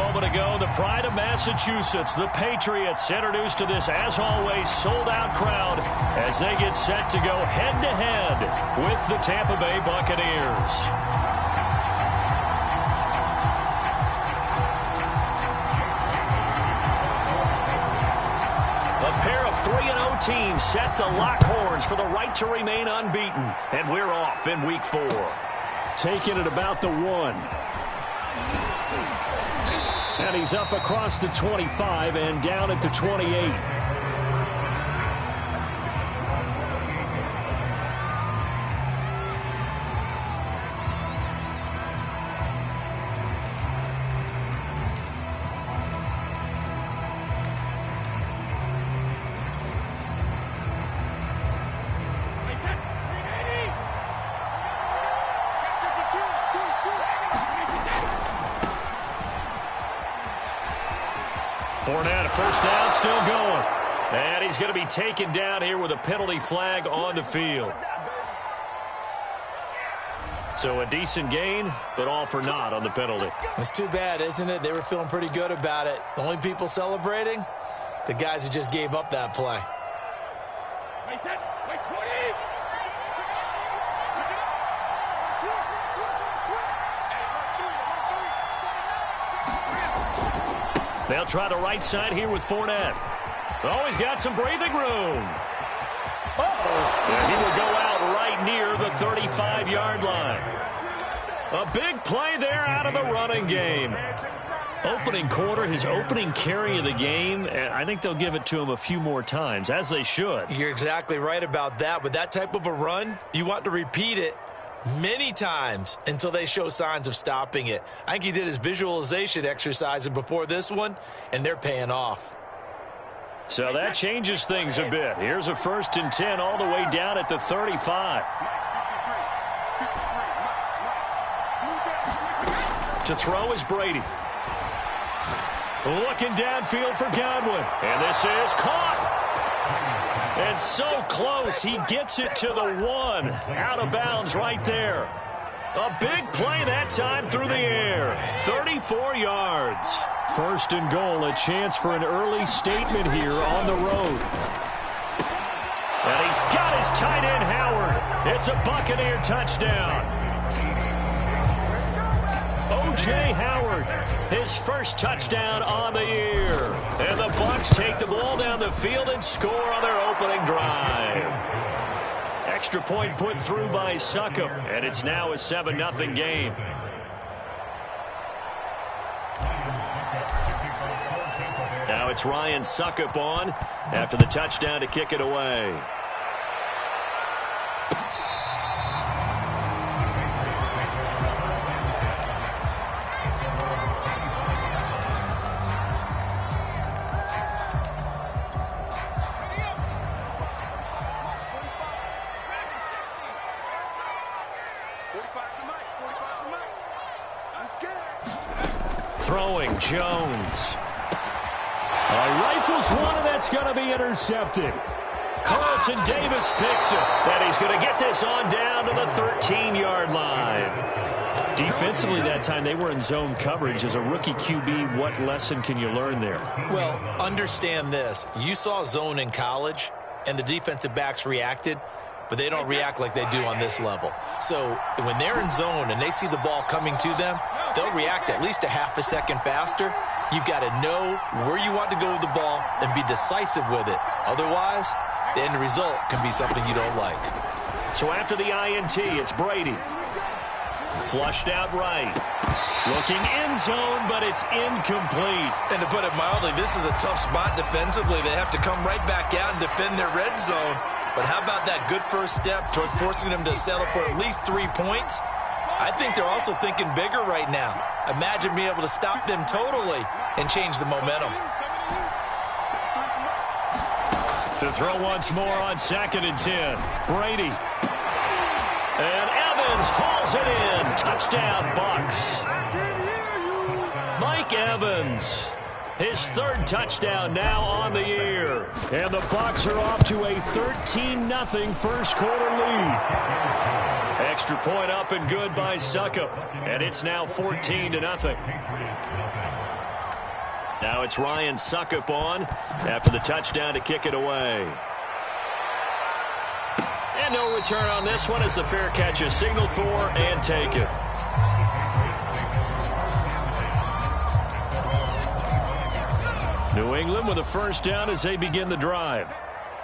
moment ago, the pride of Massachusetts, the Patriots, introduced to this, as always, sold-out crowd as they get set to go head-to-head with the Tampa Bay Buccaneers. A pair of 3-0 teams set to lock horns for the right to remain unbeaten, and we're off in Week 4. Taking it about the 1. And he's up across the 25 and down at the 28. Fournette, first down, still going. And he's going to be taken down here with a penalty flag on the field. So a decent gain, but all for naught on the penalty. It's too bad, isn't it? They were feeling pretty good about it. The only people celebrating, the guys who just gave up that play. They'll try the right side here with Fournette. Oh, he's got some breathing room. And he will go out right near the 35-yard line. A big play there out of the running game. Opening quarter, his opening carry of the game, I think they'll give it to him a few more times, as they should. You're exactly right about that. With that type of a run, you want to repeat it many times until they show signs of stopping it. I think he did his visualization exercises before this one, and they're paying off. So that changes things a bit. Here's a 1st and 10 all the way down at the 35. To throw is Brady. Looking downfield for Godwin. And this is caught. And so close, he gets it to the 1. Out of bounds right there. A big play that time through the air. 34 yards. 1st and goal, a chance for an early statement here on the road. And he's got his tight end, Howard. It's a Buccaneer touchdown. O.J. Howard, his first touchdown on the year. And the Bucs take the ball down the field and score on their opening drive. Extra point put through by Succop, and it's now a 7-0 game. Now it's Ryan Succop on after the touchdown to kick it away. Throwing Jones. Rifles one, and that's going to be intercepted. Carlton Davis picks it, and he's going to get this on down to the 13-yard line. Defensively that time, they were in zone coverage. As a rookie QB, what lesson can you learn there? Well, understand this. You saw zone in college, and the defensive backs reacted, but they don't react like they do on this level. So when they're in zone and they see the ball coming to them, they'll react at least a half a second faster. You've got to know where you want to go with the ball and be decisive with it. Otherwise, the end result can be something you don't like. So after the INT, it's Brady. Flushed out right. Looking end zone, but it's incomplete. And to put it mildly, this is a tough spot defensively. They have to come right back out and defend their red zone. But how about that good first step towards forcing them to settle for at least 3 points? I think they're also thinking bigger right now. Imagine being able to stop them totally and change the momentum. To throw once more on 2nd and 10. Brady. And Evans hauls it in. Touchdown, Bucs. Mike Evans. His 3rd touchdown now on the year. And the Bucs are off to a 13-0 first quarter lead. Extra point up and good by Succop. And it's now 14-0. Now it's Ryan Suckup on after the touchdown to kick it away. And no return on this one as the fair catch is signaled for and taken. New England with a first down as they begin the drive.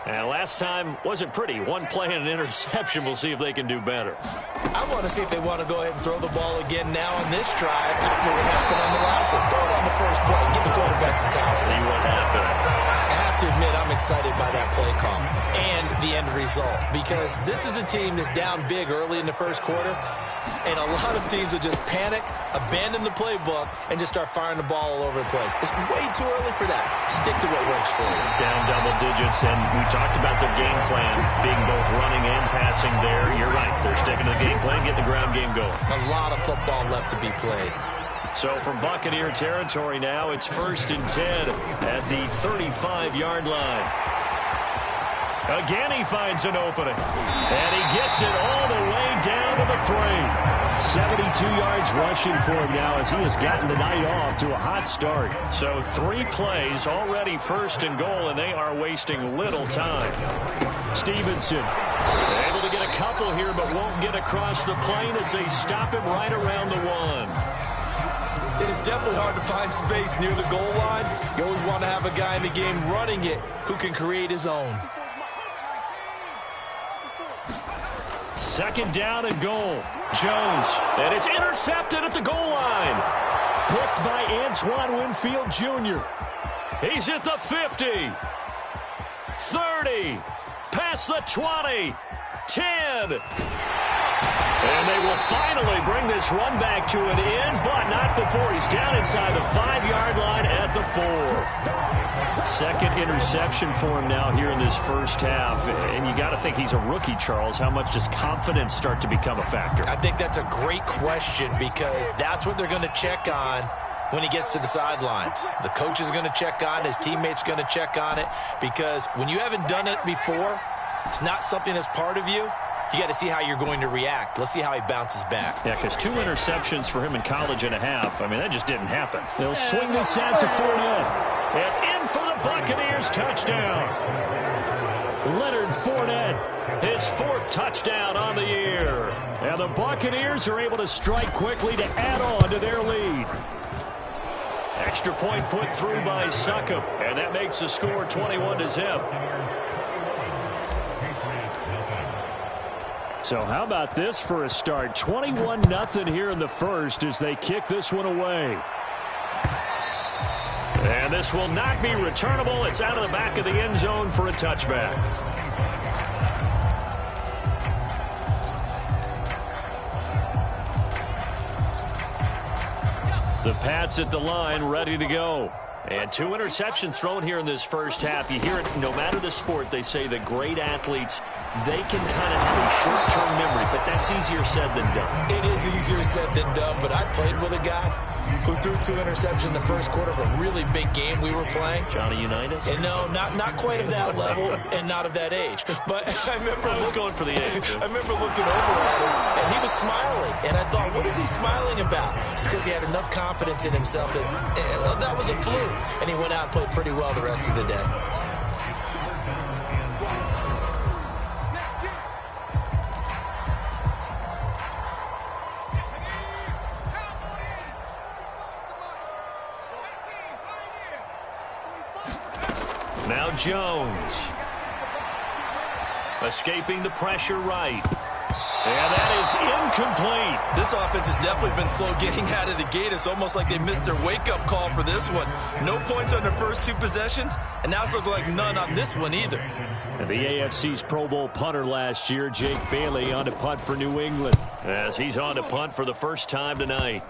And last time wasn't pretty. One play and an interception. We'll see if they can do better. I want to see if they want to go ahead and throw the ball again now on this drive after what happened on the last one. Throw it on the first play. Give the quarterback some confidence. See what happens. I have to admit, I'm excited by that play call and the end result because this is a team that's down big early in the first quarter, and a lot of teams will just panic, abandon the playbook, and just start firing the ball all over the place. It's way too early for that. Stick to what works for you. Down double digits, and we talked about their game plan being both running and passing there. You're right. They're sticking to the game plan, getting the ground game going. A lot of football left to be played. So from Buccaneer territory now, it's 1st and 10 at the 35-yard line. Again, he finds an opening. And he gets it all the way down to the 3. 72 yards rushing for him now as he has gotten the night off to a hot start. So 3 plays, already 1st and goal, and they are wasting little time. Stevenson able to get a couple here, but won't get across the plane as they stop him right around the 1. It is definitely hard to find space near the goal line. You always want to have a guy in the game running it who can create his own. 2nd down and goal. Jones, and it's intercepted at the goal line. Picked by Antoine Winfield Jr. He's at the 50. 30. Past the 20. 10. And they will finally bring this run back to an end, but not before he's down inside the 5-yard line at the 4. 2nd interception for him now here in this first half. And you got to think he's a rookie, Charles. How much does confidence start to become a factor? I think that's a great question because that's what they're going to check on when he gets to the sidelines. The coach is going to check on it. His teammates are going to check on it because when you haven't done it before, it's not something that's part of you. You got to see how you're going to react. Let's see how he bounces back. Yeah, because 2 interceptions for him in college and a half. I mean, that just didn't happen. They'll swing this out to Fournette. And in for the Buccaneers touchdown. Leonard Fournette, his 4th touchdown on the year. And the Buccaneers are able to strike quickly to add on to their lead. Extra point put through by Suckup. And that makes the score 21-0. So how about this for a start? 21-0 here in the first as they kick this one away. And this will not be returnable. It's out of the back of the end zone for a touchback. The Pats at the line, ready to go. And 2 interceptions thrown here in this first half. You hear it no matter the sport. They say that great athletes, they can kind of have a short-term memory, but that's easier said than done. It is easier said than done, but I played with a guy who threw 2 interceptions in the first quarter of a really big game we were playing. Johnny Unitas? And no, not quite of that level and not of that age. But I was going for the age. I remember looking over at him, and he was smiling. And I thought, what is he smiling about? It's because he had enough confidence in himself that that was a fluke. And he went out and played pretty well the rest of the day. Now Jones. Escaping the pressure right. And that is incomplete. This offense has definitely been slow getting out of the gate. It's almost like they missed their wake-up call for this one. No points on their first 2 possessions, and now it's looking like none on this one either. And the AFC's Pro Bowl punter last year, Jake Bailey, on to punt for New England, as he's on to punt for the first time tonight.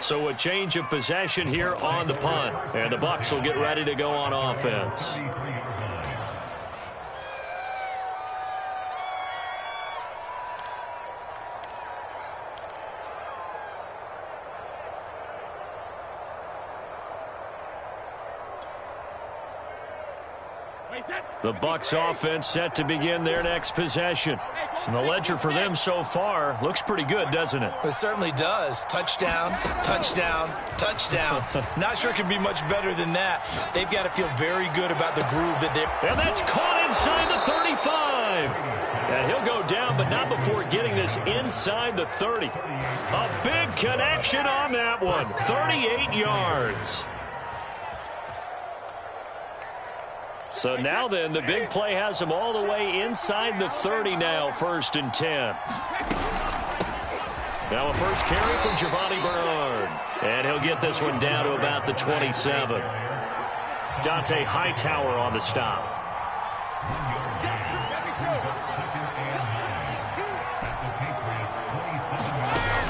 So a change of possession here on the punt, and the Bucs will get ready to go on offense. The Bucs offense set to begin their next possession. And the ledger for them so far looks pretty good, doesn't it? It certainly does. Touchdown, touchdown, touchdown. Not sure it can be much better than that. They've got to feel very good about the groove that they're... And that's caught inside the 35. And he'll go down, but not before getting this inside the 30. A big connection on that one. 38 yards. So now then, the big play has him all the way inside the 30 now, 1st and 10. Now a first carry from Giovanni Bernard. And he'll get this one down to about the 27. Dante Hightower on the stop.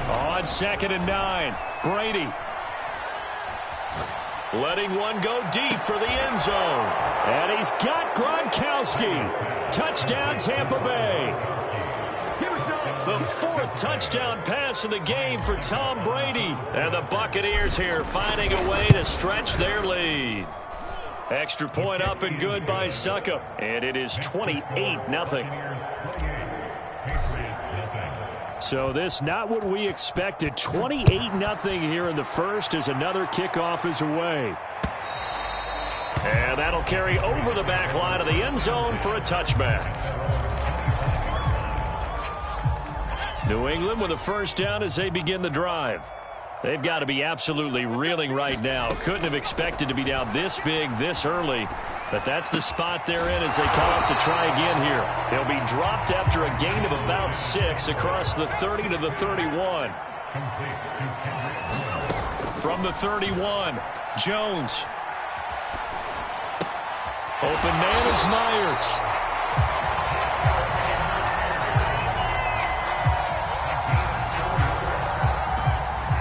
On 2nd and 9, Brady. Letting one go deep for the end zone. And he's got Gronkowski. Touchdown, Tampa Bay. The 4th touchdown pass of the game for Tom Brady. And the Buccaneers here finding a way to stretch their lead. Extra point up and good by Suckup. And it is 28-0. So this not what we expected. 28-0 here in the first as another kickoff is away. And that'll carry over the back line of the end zone for a touchback. New England with a first down as they begin the drive. They've got to be absolutely reeling right now. Couldn't have expected to be down this big this early. But that's the spot they're in as they come up to try again here. He'll be dropped after a gain of about 6 across the 30 to the 31. From the 31, Jones. Open man is Myers.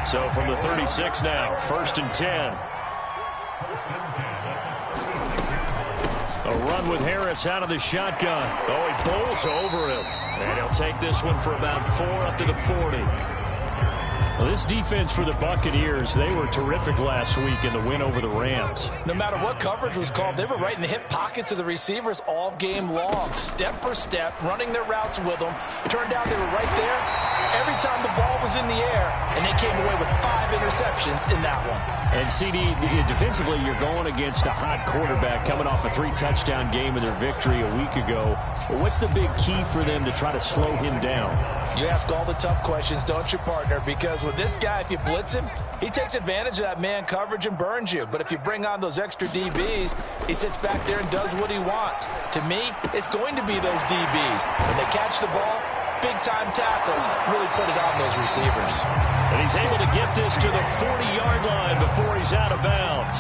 So from the 36 now, 1st and 10. A run with Harris out of the shotgun. Oh, he bowls over him. And he'll take this one for about 4 up to the 40. Well, this defense for the Buccaneers, they were terrific last week in the win over the Rams. No matter what coverage was called, they were right in the hip pockets of the receivers all game long. Step for step, running their routes with them. Turned out they were right there every time the ball was in the air, and they came away with 5 interceptions in that one. And CD, defensively, you're going against a hot quarterback coming off a 3-touchdown game in their victory a week ago. What's the big key for them to try to slow him down? You ask all the tough questions, don't you, partner? Because with this guy, if you blitz him, he takes advantage of that man coverage and burns you. But if you bring on those extra DBs, he sits back there and does what he wants. To me, it's going to be those DBs. When they catch the ball, big-time tackles really put it on those receivers. And he's able to get this to the 40-yard line before he's out of bounds.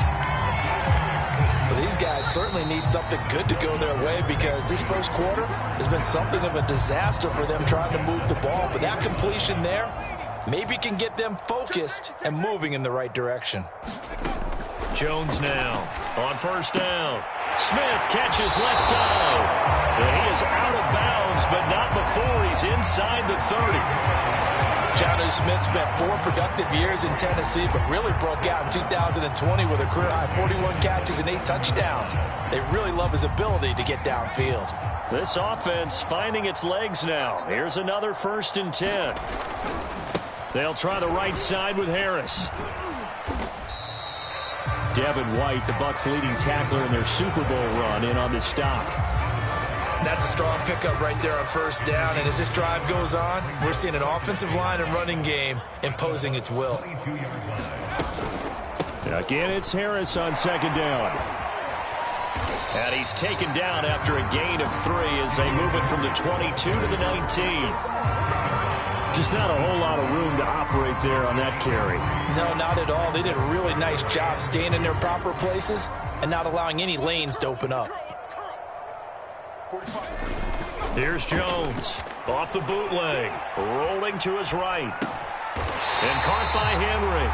Well, these guys certainly need something good to go their way because this first quarter has been something of a disaster for them trying to move the ball. But that completion there maybe can get them focused and moving in the right direction. Jones now on 1st down. Smith catches left side. And he is out of bounds, but not before he's inside the 30. Jonnu Smith spent 4 productive years in Tennessee, but really broke out in 2020 with a career-high 41 catches and 8 touchdowns. They really love his ability to get downfield. This offense finding its legs now. Here's another 1st and 10. They'll try the right side with Harris. Devin White, the Bucs' leading tackler in their Super Bowl run, in on the stop. That's a strong pickup right there on 1st down. And as this drive goes on, we're seeing an offensive line and running game imposing its will. Again, it's Harris on 2nd down. And he's taken down after a gain of 3 as they move it from the 22 to the 19. Just not a whole lot of room to operate there on that carry. No, not at all. They did a really nice job staying in their proper places and not allowing any lanes to open up. Here's Jones off the bootleg, rolling to his right. And caught by Henry.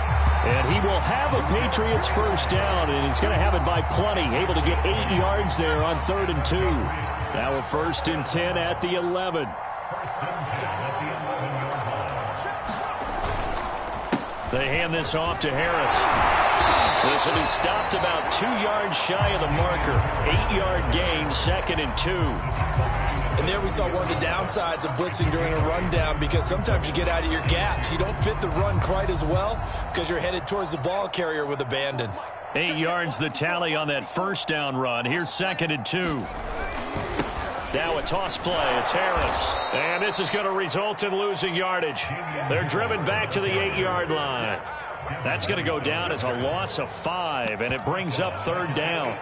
And he will have a Patriots 1st down, and he's going to have it by plenty. Able to get 8 yards there on 3rd and 2. Now a 1st and 10 at the 11. They hand this off to Harris. This will be stopped about 2 yards shy of the marker. 8-yard gain, 2nd and 2. And there we saw one of the downsides of blitzing during a rundown, because sometimes you get out of your gaps. You don't fit the run quite as well because you're headed towards the ball carrier with abandon. 8 yards the tally on that first down run. Here's 2nd and 2. Now a toss play. It's Harris. And this is going to result in losing yardage. They're driven back to the 8-yard line. That's going to go down as a loss of 5, and it brings up 3rd down.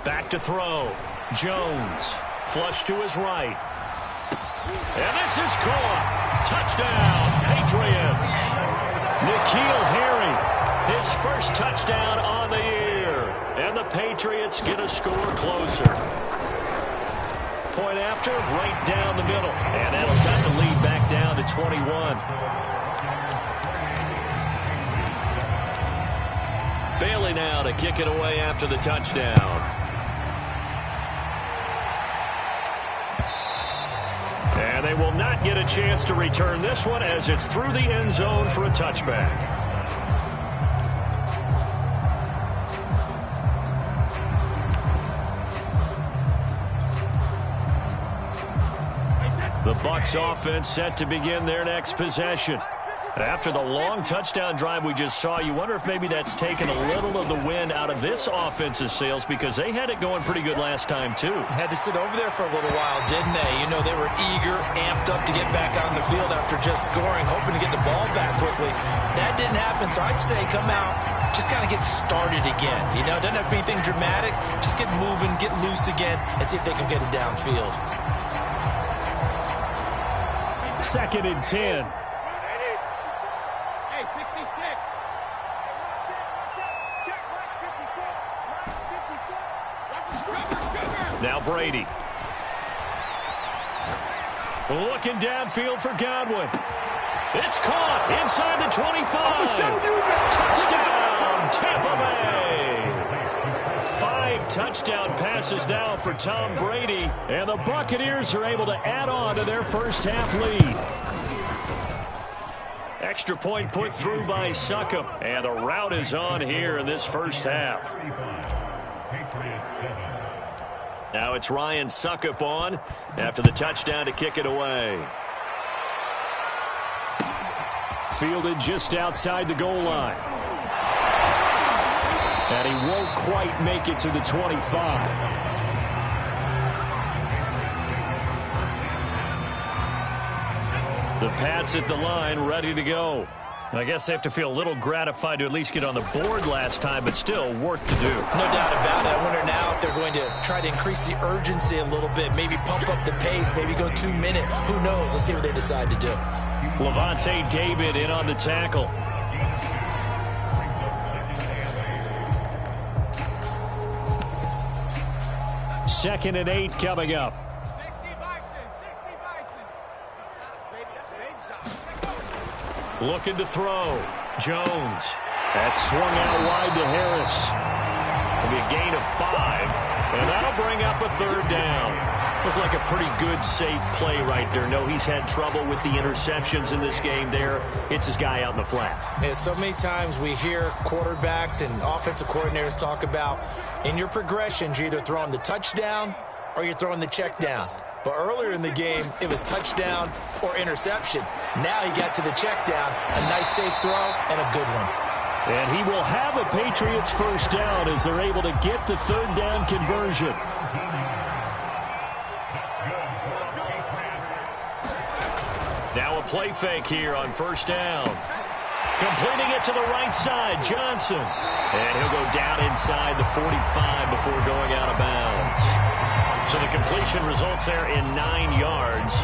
Back to throw. Jones. Flush to his right. And this is caught. Touchdown, Patriots. N'Keal Harry, his first touchdown on the year. And the Patriots get a score closer. Point after, right down the middle. And that'll cut the lead back down to 21. Bailey now to kick it away after the touchdown. And they will not get a chance to return this one as it's through the end zone for a touchback. The Bucs offense set to begin their next possession. After the long touchdown drive we just saw, you wonder if maybe that's taken a little of the wind out of this offense's sails, because they had it going pretty good last time, too. Had to sit over there for a little while, didn't they? You know, they were eager, amped up to get back on the field after just scoring, hoping to get the ball back quickly. That didn't happen, so I'd say come out, just kind of get started again. You know, doesn't have to be anything dramatic. Just get moving, get loose again, and see if they can get it downfield. 2nd and 10. Now Brady. Looking downfield for Godwin. It's caught inside the 25. Touchdown, Tampa Bay. 5 touchdown passes now for Tom Brady, and the Buccaneers are able to add on to their first half lead. Extra point put through by Succop, and the route is on here in this first half. Now it's Ryan Succop on after the touchdown to kick it away. Fielded just outside the goal line. And he won't quite make it to the 25. The Pats at the line, ready to go. I guess they have to feel a little gratified to at least get on the board last time, but still work to do. No doubt about it. I wonder now if they're going to try to increase the urgency a little bit, maybe pump up the pace, maybe go 2-minute. Who knows? Let's see what they decide to do. Levante David in on the tackle. Second and 8 coming up. Looking to throw. Jones. That's swung out wide to Harris. It'll be a gain of 5. And that'll bring up a 3rd down. Looked like a pretty good, safe play right there. No, he's had trouble with the interceptions in this game there. Hits his guy out in the flat. Yeah, so many times we hear quarterbacks and offensive coordinators talk about in your progressions, you're either throwing the touchdown or you're throwing the check down. But earlier in the game, it was touchdown or interception. Now he got to the check down, a nice safe throw, and a good one. And he will have a Patriots first down as they're able to get the 3rd down conversion. Now a play fake here on first down. Completing it to the right side, Johnson. And he'll go down inside the 45 before going out of bounds. So the completion results there in 9 yards.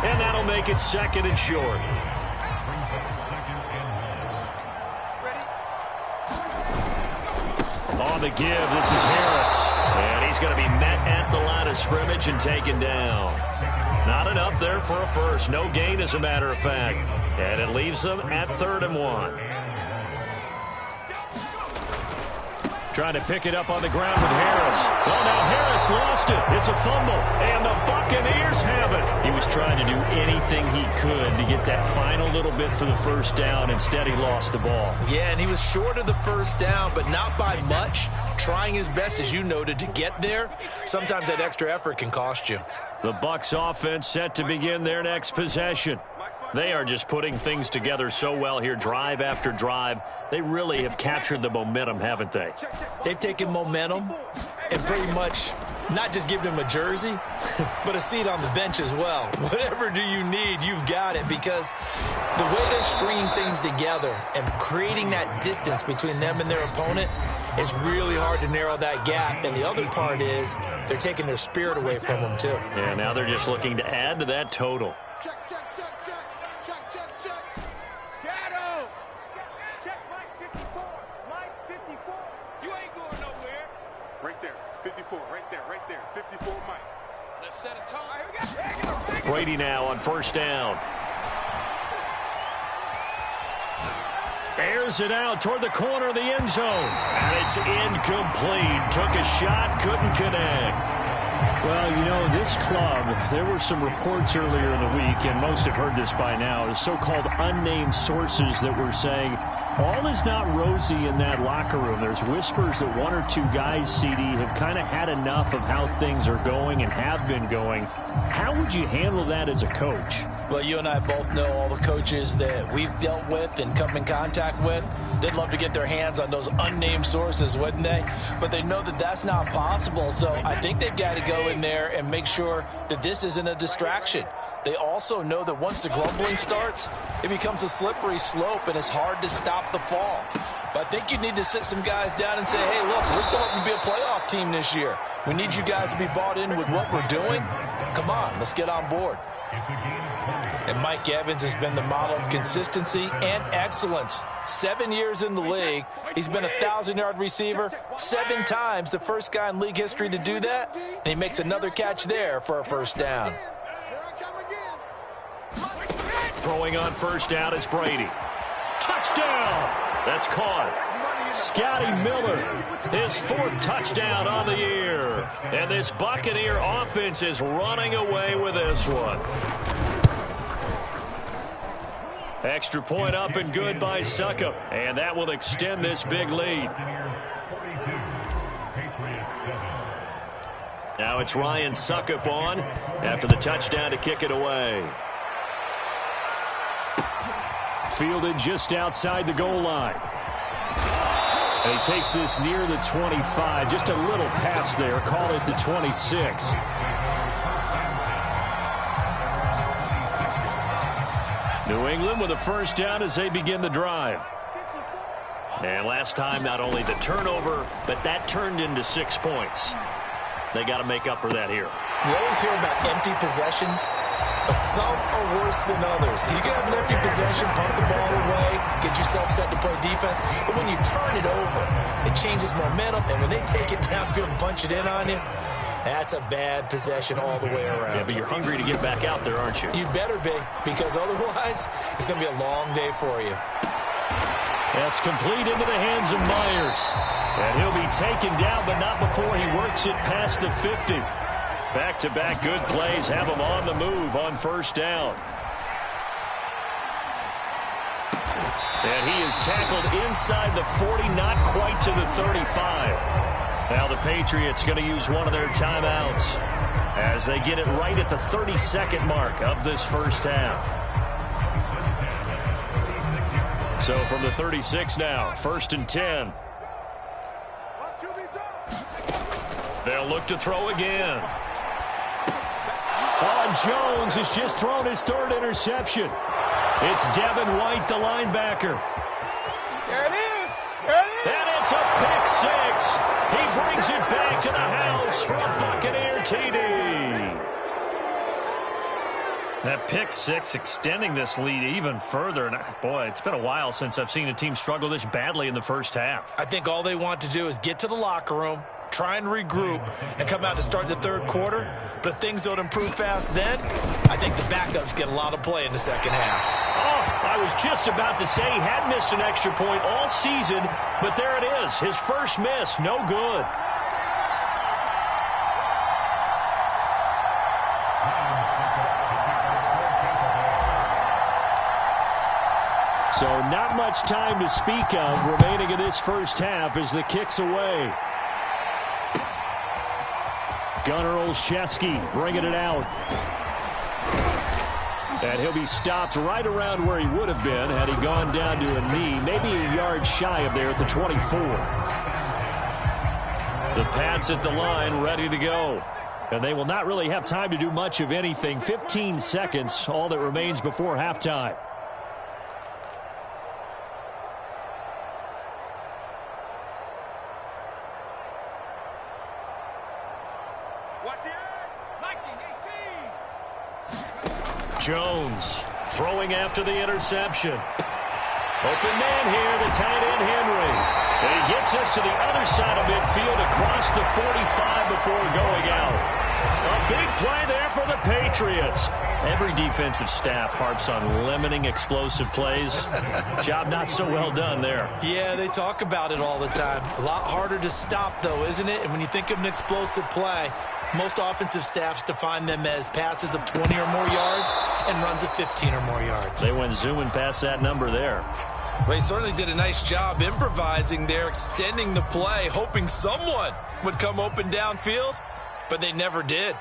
And that'll make it 2nd and short. On the give, this is Harris. And he's going to be met at the line of scrimmage and taken down. Not enough there for a first. No gain, as a matter of fact. And it leaves them at 3rd and 1. Trying to pick it up on the ground with Harris. Well, now Harris lost it. It's a fumble. And the Buccaneers have it. He was trying to do anything he could to get that final little bit for the first down. Instead, he lost the ball. Yeah, and he was short of the first down, but not by much. Trying his best, as you noted, to get there. Sometimes that extra effort can cost you. The Bucs offense set to begin their next possession. They are just putting things together so well here, drive after drive. They really have captured the momentum, haven't they? They've taken momentum and pretty much not just given him a jersey, but a seat on the bench as well. Whatever do you need, you've got it, because the way they're stringing things together and creating that distance between them and their opponent, it's really hard to narrow that gap. And the other part is they're taking their spirit away from them, too. Yeah, now they're just looking to add to that total. Check. Shadow. Check Mike 54. Mike 54. You ain't going nowhere. Right there. 54. Right there. 54, Mike. Let's set a tone. Brady now on first down. Airs it out toward the corner of the end zone. And it's incomplete. Took a shot, couldn't connect. Well, you know, this club, there were some reports earlier in the week, and most have heard this by now, the so-called unnamed sources that were saying all is not rosy in that locker room. There's whispers that 1 or 2 guys, CD, have kind of had enough of how things are going and have been going. How would you handle that as a coach? Well, you and I both know all the coaches that we've dealt with and come in contact with. They'd love to get their hands on those unnamed sources, wouldn't they? But they know that that's not possible, so I think they've got to go in there and make sure that this isn't a distraction. They also know that once the grumbling starts, it becomes a slippery slope and it's hard to stop the fall. But I think you need to sit some guys down and say, hey, look, we're still hoping to be a playoff team this year. We need you guys to be bought in with what we're doing. Come on, let's get on board. And Mike Evans has been the model of consistency and excellence. 7 years in the league. He's been a 1,000-yard receiver 7 times, the first guy in league history to do that. And he makes another catch there for a first down. Throwing on first down is Brady. Touchdown! That's caught. Scotty Miller, his 4th touchdown on the year. And this Buccaneer offense is running away with this one. Extra point up and good by Succop. And that will extend this big lead. Now it's Ryan Succop on after the touchdown to kick it away. Fielded just outside the goal line. And he takes this near the 25. Just a little pass there. Call it the 26. New England with a first down as they begin the drive. And last time, not only the turnover, but that turned into 6 points. They got to make up for that here. You always hear about empty possessions, but some are worse than others. You can have an empty possession, pump the ball away, get yourself set to play defense, but when you turn it over, it changes momentum, and when they take it downfield and punch it in on you, that's a bad possession all the way around. Yeah, but you're hungry to get back out there, aren't you? You better be, because otherwise, it's going to be a long day for you. That's complete into the hands of Myers. And he'll be taken down, but not before he works it past the 50. Back-to-back good plays have him on the move on first down. And he is tackled inside the 40, not quite to the 35. Now the Patriots going to use one of their timeouts as they get it right at the 32nd mark of this first half. So from the 36 now, 1st and 10. They'll look to throw again. Jones has just thrown his 3rd interception. It's Devin White, the linebacker. There it is. There it is. And it's a pick 6. He brings it back to the house for a Buccaneer TD. That pick 6 extending this lead even further. And boy, it's been a while since I've seen a team struggle this badly in the first half. I think all they want to do is get to the locker room, try and regroup, and come out to start the third quarter. But if things don't improve fast then, I think the backups get a lot of play in the second half. Oh, I was just about to say he had missed an extra point all season, but there it is. His first miss, no good. So not much time to speak of remaining in this first half as the kick's away. Gunnar Olszewski bringing it out. And he'll be stopped right around where he would have been had he gone down to a knee, maybe a yard shy of there at the 24. The Pats at the line ready to go. And they will not really have time to do much of anything. 15 seconds, all that remains before halftime. Jones throwing after the interception. Open man here, the tight end Henry. And he gets us to the other side of midfield across the 45 before going out. A big play there for the Patriots. Every defensive staff harps on limiting explosive plays. Job not so well done there. Yeah, they talk about it all the time. A lot harder to stop, though, isn't it? And when you think of an explosive play, most offensive staffs define them as passes of 20 or more yards and runs of 15 or more yards. They went zooming past that number there. Well, he certainly did a nice job improvising there, extending the play, hoping someone would come open downfield, but they never did.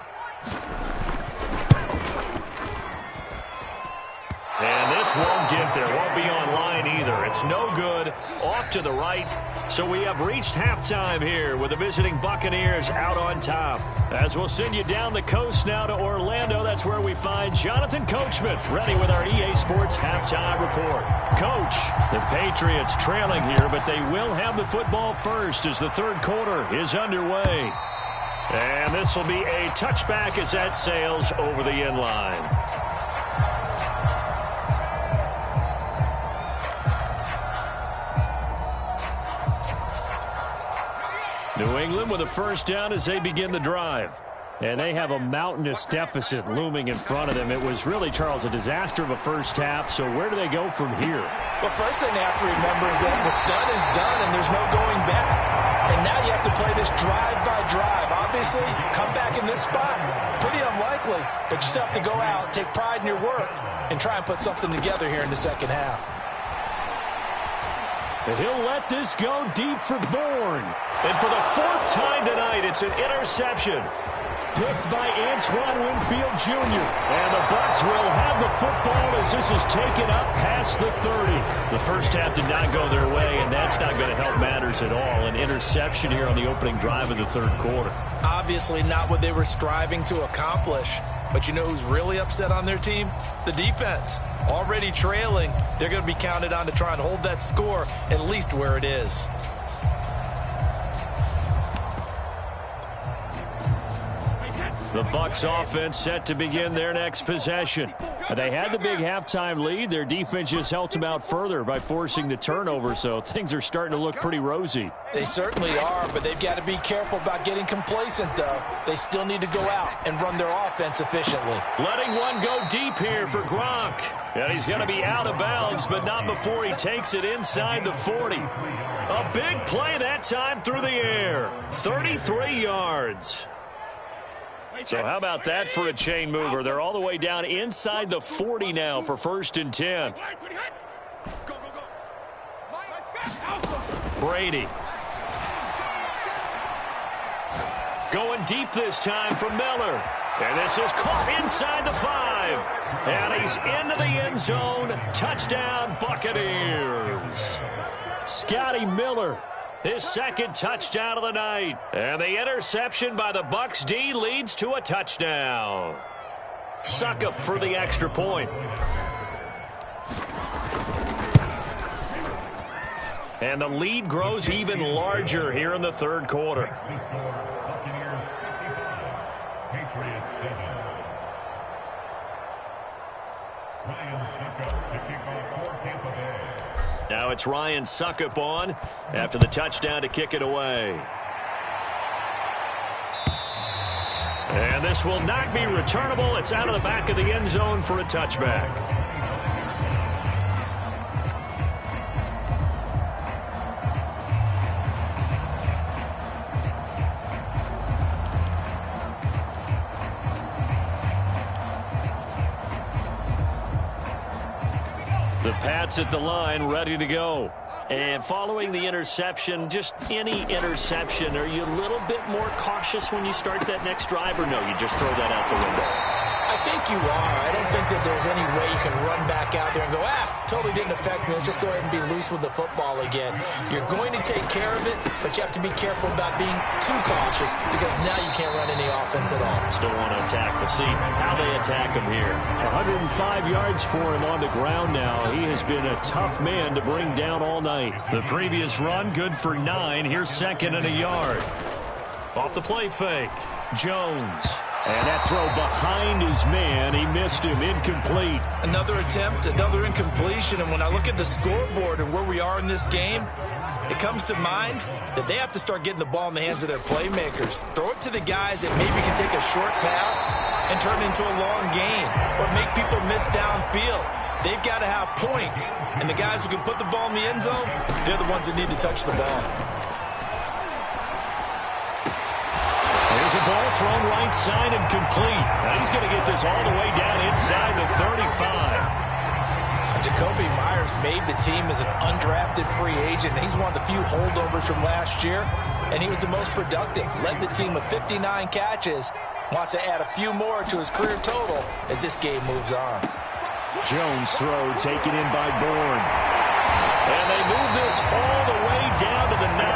And this won't get there. Won't be online either. It's no good. Off to the right. So we have reached halftime here with the visiting Buccaneers out on top. As we'll send you down the coast now to Orlando, that's where we find Jonathan Coachman ready with our EA Sports halftime report. Coach, the Patriots trailing here, but they will have the football first as the third quarter is underway. And this will be a touchback as that sails over the end line. New England with a first down as they begin the drive. And they have a mountainous deficit looming in front of them. It was really, Charles, a disaster of a first half. So where do they go from here? Well, first thing they have to remember is that what's done is done, and there's no going back. And now you have to play this drive by drive. Obviously, come back in this spot, pretty unlikely. But you still have to go out, take pride in your work, and try and put something together here in the second half. And he'll let this go deep for Bourne. And for the fourth time tonight, it's an interception. Picked by Antoine Winfield Jr. And the Bucs will have the football as this is taken up past the 30. The first half did not go their way, and that's not going to help matters at all. An interception here on the opening drive of the third quarter. Obviously not what they were striving to accomplish. But you know who's really upset on their team? The defense. Already trailing, they're going to be counted on to try and hold that score at least where it is. The Bucs offense set to begin their next possession. They had the big halftime lead. Their defense just helped them out further by forcing the turnover, so things are starting to look pretty rosy. They certainly are, but they've got to be careful about getting complacent, though. They still need to go out and run their offense efficiently. Letting one go deep here for Gronk. And he's going to be out of bounds, but not before he takes it inside the 40. A big play that time through the air. 33 yards. So how about that for a chain mover? They're all the way down inside the 40 now for 1st and 10. Brady. Going deep this time for Miller. And this is caught inside the 5. And he's into the end zone. Touchdown, Buccaneers. Scotty Miller. His second touchdown of the night. And the interception by the Bucs D leads to a touchdown. Suckup for the extra point. And the lead grows even larger here in the third quarter. Now it's Ryan Suckup on after the touchdown to kick it away. And this will not be returnable. It's out of the back of the end zone for a touchback. The Pats at the line, ready to go. And following the interception, just any interception, are you a little bit more cautious when you start that next drive, or no, you just throw that out the window? I think you are. I don't think that there's any way you can run back out there and go, totally didn't affect me. Let's just go ahead and be loose with the football again. You're going to take care of it, but you have to be careful about being too cautious because now you can't run any offense at all. Still want to attack. We'll see how they attack him here. 105 yards for him on the ground now. He has been a tough man to bring down all night. The previous run, good for 9. Here's 2nd and a yard. Off the play fake, Jones. And that throw behind his man, he missed him, incomplete. Another attempt, another incompletion, and when I look at the scoreboard and where we are in this game, it comes to mind that they have to start getting the ball in the hands of their playmakers. Throw it to the guys that maybe can take a short pass and turn it into a long gain or make people miss downfield. They've got to have points, and the guys who can put the ball in the end zone, they're the ones that need to touch the ball. There's a ball thrown right side and complete. Now he's going to get this all the way down inside the 35. Jacoby Myers made the team as an undrafted free agent. He's one of the few holdovers from last year, and he was the most productive. Led the team with 59 catches. Wants to add a few more to his career total as this game moves on. Jones throw taken in by Bourne. And they move this all the way down to the 9.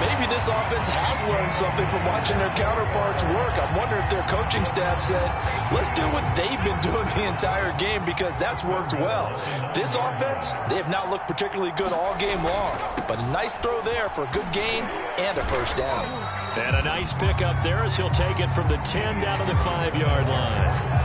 Maybe this offense has learned something from watching their counterparts work. I'm wondering if their coaching staff said, let's do what they've been doing the entire game because that's worked well. This offense, they have not looked particularly good all game long, but a nice throw there for a good gain and a first down. And a nice pickup there as he'll take it from the 10 down to the 5-yard line.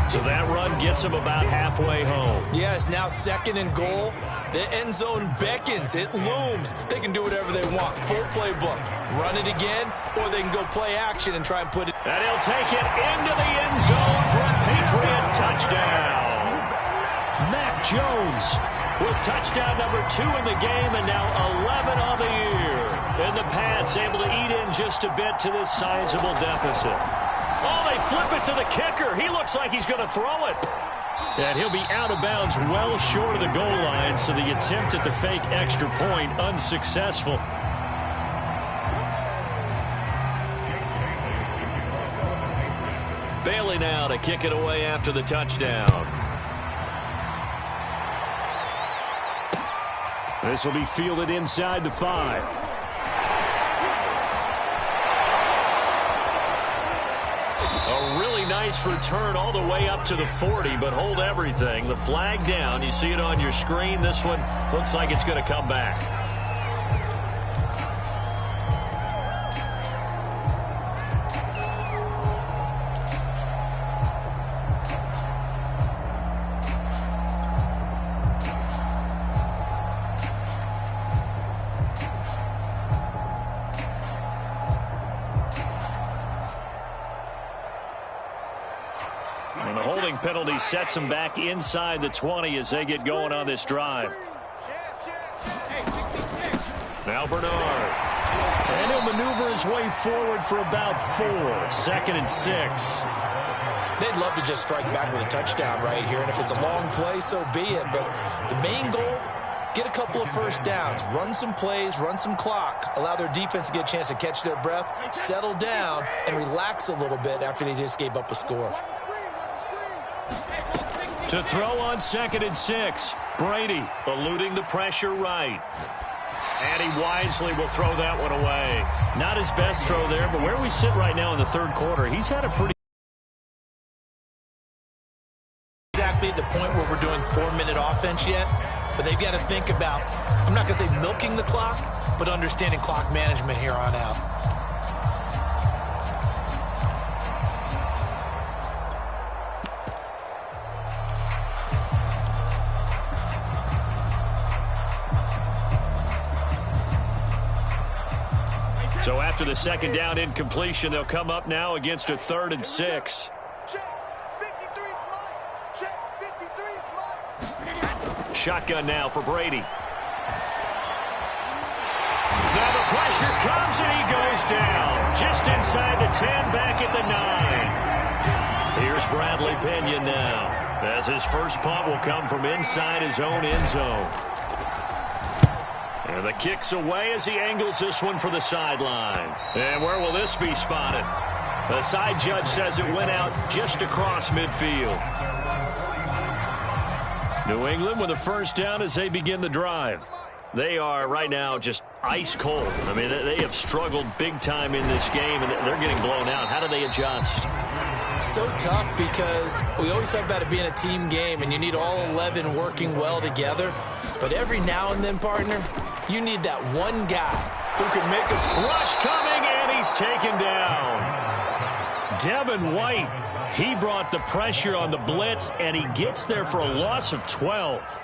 So that run gets him about halfway home. Yeah, it's now 2nd and goal. The end zone beckons. It looms. They can do whatever they want. Full playbook. Run it again, or they can go play action and try and put it. And he'll take it into the end zone for a Patriot touchdown. Mac Jones with touchdown number 2 in the game and now 11 on the year. And the Pats able to eat in just a bit to this sizable deficit. Oh, they flip it to the kicker. He looks like he's going to throw it. And he'll be out of bounds well short of the goal line, so the attempt at the fake extra point unsuccessful. Bailey now to kick it away after the touchdown. This will be fielded inside the 5. A really nice return all the way up to the 40, but hold everything. The flag down. You see it on your screen. This one looks like it's going to come back. And the holding penalty sets them back inside the 20 as they get going on this drive. Now Bernard. And he'll maneuver his way forward for about 4. 2nd and 6. They'd love to just strike back with a touchdown right here, and if it's a long play, so be it. But the main goal, get a couple of first downs, run some plays, run some clock, allow their defense to get a chance to catch their breath, settle down, and relax a little bit after they just gave up a score. To throw on 2nd and 6. Brady eluding the pressure right. And he wisely will throw that one away. Not his best throw there, but where we sit right now in the 3rd quarter, he's had a pretty... Exactly at the point where we're doing 4-minute offense yet, but they've got to think about, I'm not going to say milking the clock, but understanding clock management here on out. So after the second down incompletion, they'll come up now against a 3rd and 6. Check. 53's mine. Check. 53's mine. Shotgun now for Brady. Now the pressure comes and he goes down. Just inside the 10, back at the 9. Here's Bradley Pinion now, as his first punt will come from inside his own end zone. And the kick's away as he angles this one for the sideline. And where will this be spotted? The side judge says it went out just across midfield. New England with a first down as they begin the drive. They are right now just ice cold. I mean, they have struggled big time in this game, and they're getting blown out. How do they adjust? So tough because we always talk about it being a team game, and you need all 11 working well together. But every now and then, partner, you need that one guy who can make a rush coming, and he's taken down. Devin White, he brought the pressure on the blitz, and he gets there for a loss of 12.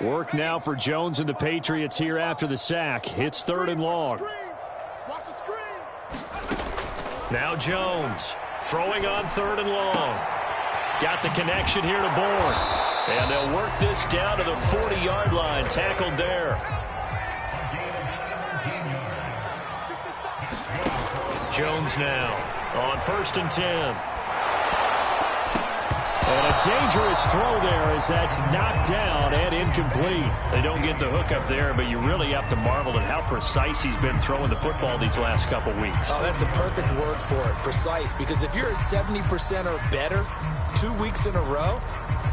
Work now for Jones and the Patriots here after the sack. It's 3rd and long. Watch the screen. Now Jones throwing on 3rd and long. Got the connection here to Bourne. And they'll work this down to the 40-yard line. Tackled there. Jones now on 1st and 10. And a dangerous throw there as that's knocked down and incomplete. They don't get the hook up there, but you really have to marvel at how precise he's been throwing the football these last couple weeks. Oh, that's the perfect word for it, precise. Because if you're at 70% or better 2 weeks in a row,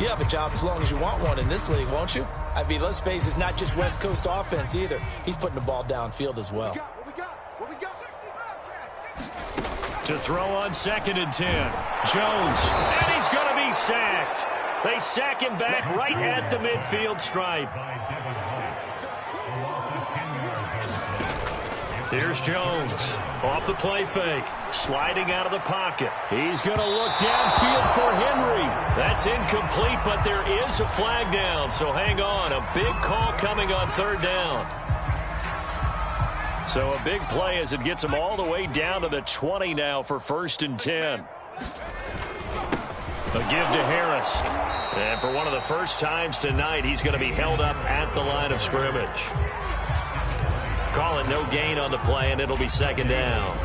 you have a job as long as you want one in this league, won't you? I mean, let's face it, it's not just West Coast offense either. He's putting the ball downfield as well. What we got? To throw on 2nd and 10. Jones, and he's going to be sacked. They sack him back right at the midfield stripe. Here's Jones off the play fake, sliding out of the pocket. He's going to look downfield for Henry. That's incomplete, but there is a flag down, so hang on. A big call coming on 3rd down. So a big play as it gets him all the way down to the 20 now for 1st and 10. A give to Harris. And for one of the first times tonight, he's going to be held up at the line of scrimmage. Call it no gain on the play, and it'll be 2nd down.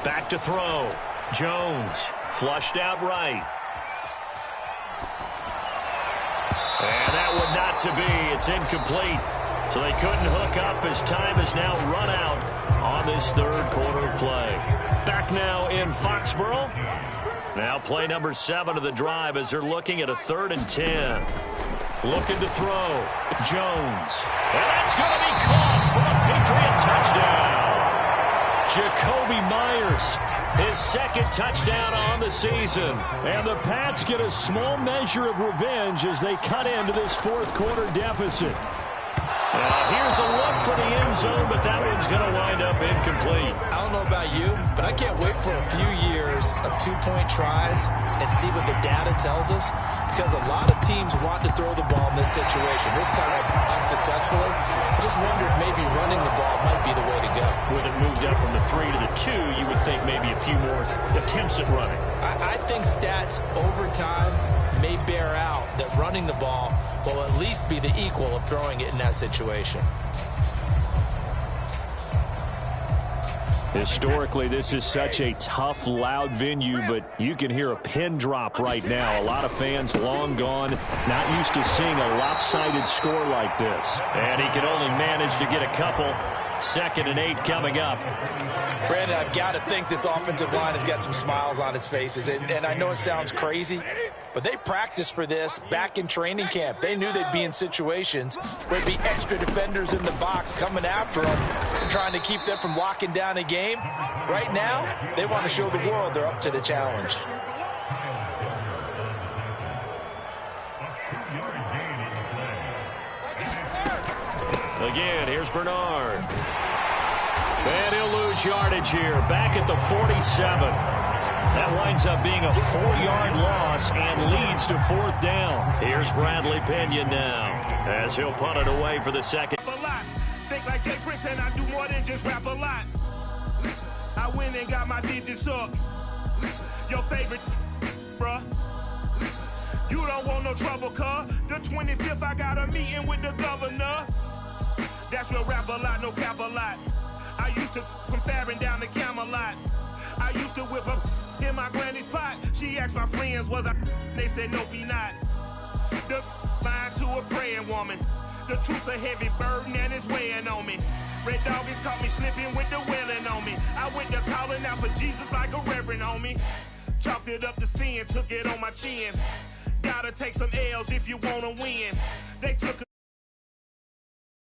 Back to throw. Jones flushed out right. And that would not to be. It's incomplete. So they couldn't hook up as time is now run out on this 3rd quarter of play. Back now in Foxborough. Now play number 7 of the drive as they're looking at a 3rd and 10. Looking to throw. Jones. And that's going to be caught for a Patriot touchdown. Jacoby Myers, his 2nd touchdown on the season. And the Pats get a small measure of revenge as they cut into this 4th quarter deficit. Here's a look for the end zone, but that one's going to wind up incomplete. I don't know about you, but I can't wait for a few years of 2-point tries and see what the data tells us, because a lot of teams want to throw the ball in this situation. This time, unsuccessfully. I just wondered maybe running the ball might be the way to go. With it moved up from the 3 to the 2, you would think maybe a few more attempts at running. I think stats over time may bear out that running the ball will at least be the equal of throwing it in that situation. Historically, this is such a tough, loud venue, but you can hear a pin drop right now. A lot of fans long gone, not used to seeing a lopsided score like this. And he can only manage to get a couple. 2nd and 8 coming up. Brandon, I've got to think this offensive line has got some smiles on its faces. And I know it sounds crazy, but they practiced for this back in training camp. They knew they'd be in situations where there'd be extra defenders in the box coming after them, trying to keep them from locking down a game. Right now, they want to show the world they're up to the challenge. Again, here's Bernard. And he'll lose yardage here, back at the 47. That winds up being a 4-yard loss and leads to 4th down. Here's Bradley Pinion now, as he'll punt it away for the second. A lot. Think like Jay Prince and I do more than just rap a lot. I went and got my digits up. Your favorite, bruh. You don't want no trouble, cuz. The 25th, I got a meeting with the governor. That's real rap a lot, no cap a lot. I used to from Farron down to Camelot. I used to whip up in my granny's pot. She asked my friends, was I? They said, nope, he not. The line to a praying woman. The truth's a heavy burden and it's weighing on me. Red Doggies caught me slipping with the wailing on me. I went to calling out for Jesus like a reverend on me. Chalked it up to sin, took it on my chin. Gotta take some L's if you wanna win. They took a